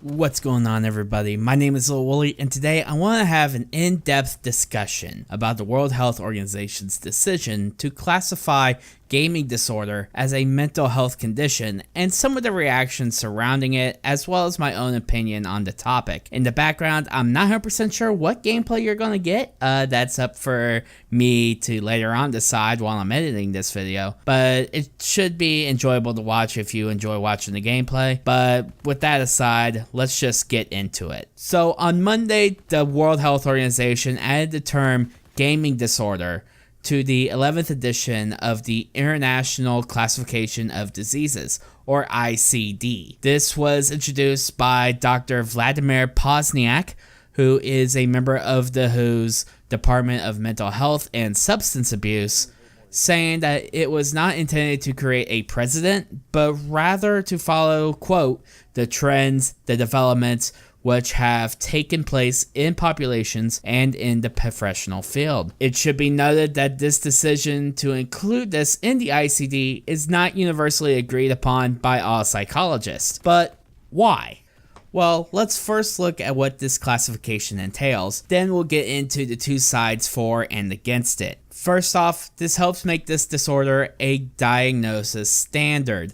What's going on, everybody? My name is Lil Wooly, and today I want to have an in-depth discussion about the World Health Organization's decision to classify gaming disorder as a mental health condition and some of the reactions surrounding it, as well as my own opinion on the topic. In the background, I'm not 100% sure what gameplay you're going to get. That's up for me to later on decide while I'm editing this video, but it should be enjoyable to watch if you enjoy watching the gameplay. But with that aside, let's just get into it. So on Monday, the World Health Organization added the term gaming disorder to the 11th edition of the International Classification of Diseases, or ICD. This was introduced by Dr. Vladimir Pozniak, who is a member of the WHO's Department of Mental Health and Substance Abuse, saying that it was not intended to create a precedent, but rather to follow, quote, the trends, the developments, which have taken place in populations and in the professional field. It should be noted that this decision to include this in the ICD is not universally agreed upon by all psychologists. But why? Well, let's first look at what this classification entails, then we'll get into the two sides for and against it. First off, this helps make this disorder a diagnosis standard.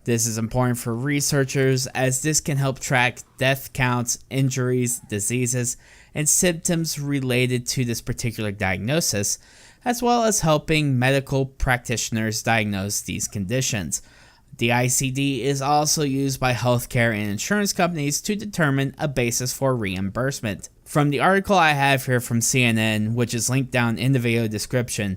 This is important for researchers as this can help track death counts, injuries, diseases, and symptoms related to this particular diagnosis, as well as helping medical practitioners diagnose these conditions. The ICD is also used by healthcare and insurance companies to determine a basis for reimbursement. From the article I have here from CNN, which is linked down in the video description,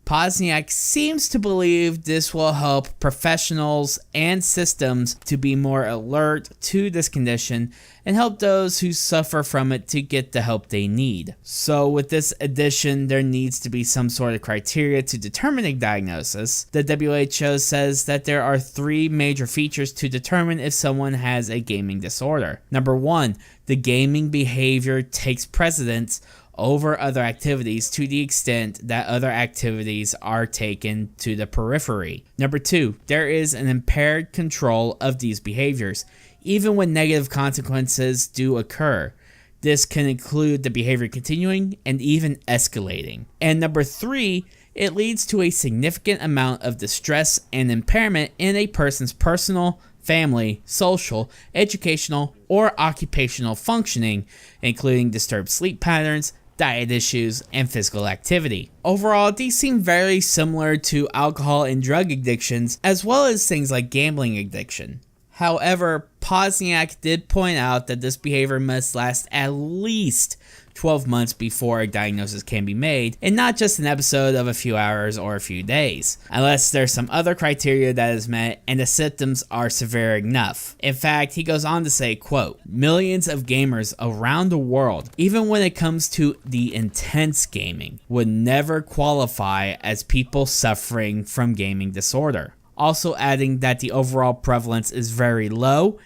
Pozniak seems to believe this will help professionals and systems to be more alert to this condition and help those who suffer from it to get the help they need. So with this addition, there needs to be some sort of criteria to determine a diagnosis. The WHO says that there are three major features to determine if someone has a gaming disorder. Number one, the gaming behavior takes precedence over other activities to the extent that other activities are taken to the periphery. Number two, there is an impaired control of these behaviors, even when negative consequences do occur. This can include the behavior continuing and even escalating. And number three, it leads to a significant amount of distress and impairment in a person's personal, family, social, educational, or occupational functioning, including disturbed sleep patterns, diet issues, and physical activity. Overall, these seem very similar to alcohol and drug addictions, as well as things like gambling addiction. However, Pozniak did point out that this behavior must last at least 12 months before a diagnosis can be made, and not just an episode of a few hours or a few days, unless there's some other criteria that is met and the symptoms are severe enough. In fact, he goes on to say, quote, millions of gamers around the world, even when it comes to the intense gaming, would never qualify as people suffering from gaming disorder. Also adding that the overall prevalence is very low,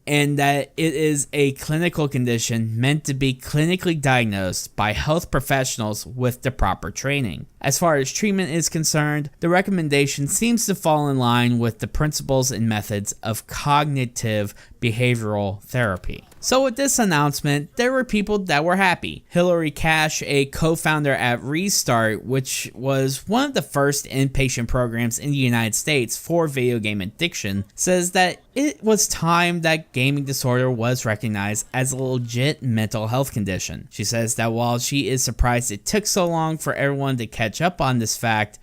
and that it is a clinical condition meant to be clinically diagnosed by health professionals with the proper training. As far as treatment is concerned, the recommendation seems to fall in line with the principles and methods of cognitive behavioral therapy. So with this announcement, there were people that were happy. Hilary Cash, a co-founder at Restart, which was one of the first inpatient programs in the United States for video game addiction, says that it was time that gaming disorder was recognized as a legit mental health condition. She says that while she is surprised it took so long for everyone to catch up on this fact,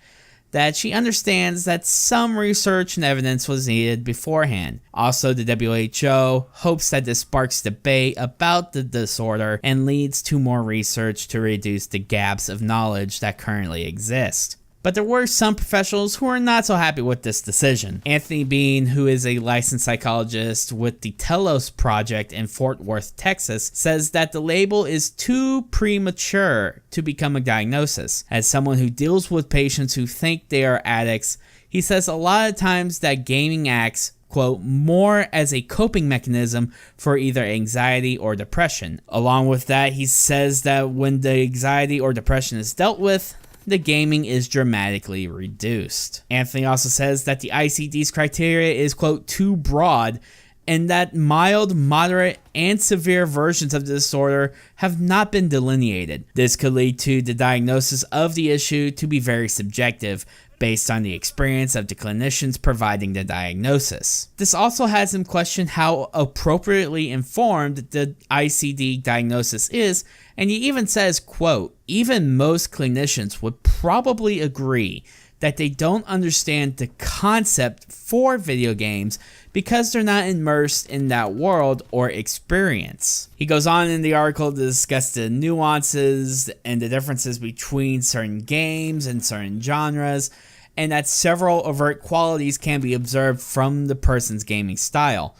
that she understands that some research and evidence was needed beforehand. Also, the WHO hopes that this sparks debate about the disorder and leads to more research to reduce the gaps of knowledge that currently exist. But there were some professionals who were not so happy with this decision. Anthony Bean, who is a licensed psychologist with the Telos Project in Fort Worth, Texas, says that the label is too premature to become a diagnosis. As someone who deals with patients who think they are addicts, he says a lot of times that gaming acts, quote, more as a coping mechanism for either anxiety or depression. Along with that, he says that when the anxiety or depression is dealt with, the gaming is dramatically reduced. Anthony also says that the ICD's criteria is, quote, too broad and that mild, moderate, and severe versions of the disorder have not been delineated. This could lead to the diagnosis of the issue to be very subjective, based on the experience of the clinicians providing the diagnosis. This also has him question how appropriately informed the ICD diagnosis is, and he even says, quote, "Even most clinicians would probably agree that they don't understand the concept for video games because they're not immersed in that world or experience." He goes on in the article to discuss the nuances and the differences between certain games and certain genres, and that several overt qualities can be observed from the person's gaming style.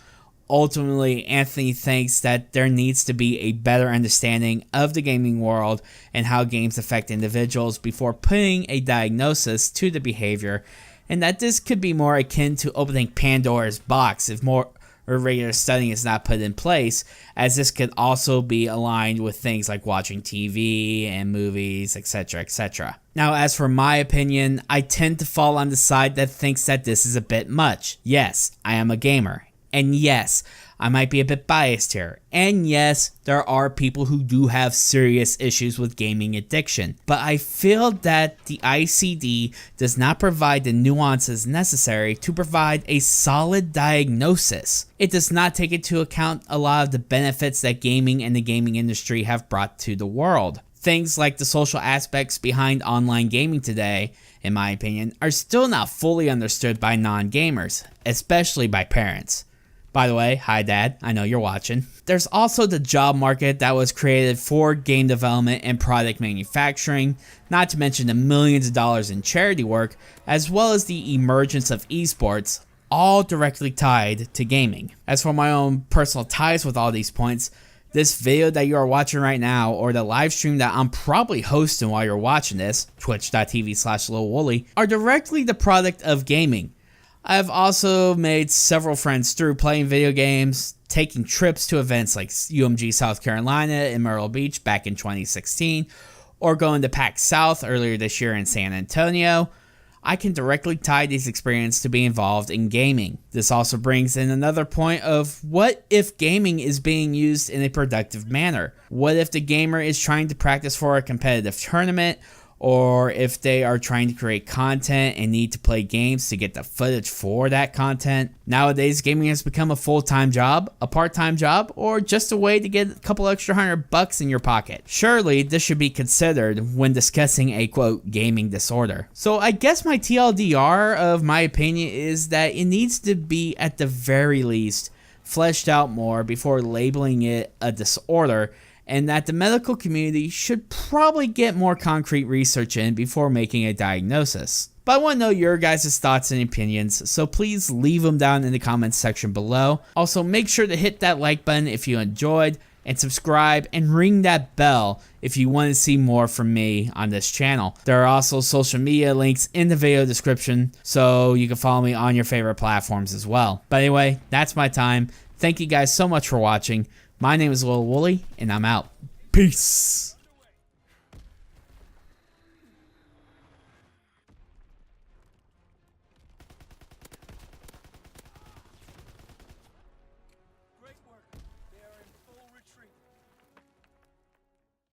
Ultimately, Anthony thinks that there needs to be a better understanding of the gaming world and how games affect individuals before putting a diagnosis to the behavior, and that this could be more akin to opening Pandora's box if more regular studying is not put in place, as this could also be aligned with things like watching TV and movies, etc., etc. Now, as for my opinion, I tend to fall on the side that thinks that this is a bit much. Yes, I am a gamer. And yes, I might be a bit biased here. And yes, there are people who do have serious issues with gaming addiction. But I feel that the ICD does not provide the nuances necessary to provide a solid diagnosis. It does not take into account a lot of the benefits that gaming and the gaming industry have brought to the world. Things like the social aspects behind online gaming today, in my opinion, are still not fully understood by non-gamers, especially by parents. By the way, hi Dad, I know you're watching. There's also the job market that was created for game development and product manufacturing, not to mention the millions of dollars in charity work, as well as the emergence of esports, all directly tied to gaming. As for my own personal ties with all these points, this video that you are watching right now, or the live stream that I'm probably hosting while you're watching this, twitch.tv/LilWooly, are directly the product of gaming. I've also made several friends through playing video games, taking trips to events like UMG South Carolina in Myrtle Beach back in 2016, or going to PAX South earlier this year in San Antonio. I can directly tie these experiences to be involved in gaming. This also brings in another point of what if gaming is being used in a productive manner? What if the gamer is trying to practice for a competitive tournament, or if they are trying to create content and need to play games to get the footage for that content? Nowadays, gaming has become a full-time job, a part-time job, or just a way to get a couple extra $100 in your pocket. Surely, this should be considered when discussing a, quote, gaming disorder. So I guess my TLDR of my opinion is that it needs to be, at the very least, fleshed out more before labeling it a disorder, and that the medical community should probably get more concrete research in before making a diagnosis. But I want to know your guys' thoughts and opinions, so please leave them down in the comments section below. Also, make sure to hit that like button if you enjoyed, and subscribe and ring that bell if you want to see more from me on this channel. There are also social media links in the video description, so you can follow me on your favorite platforms as well. But anyway, that's my time. Thank you guys so much for watching. My name is Lil Wooly, and I'm out. Peace.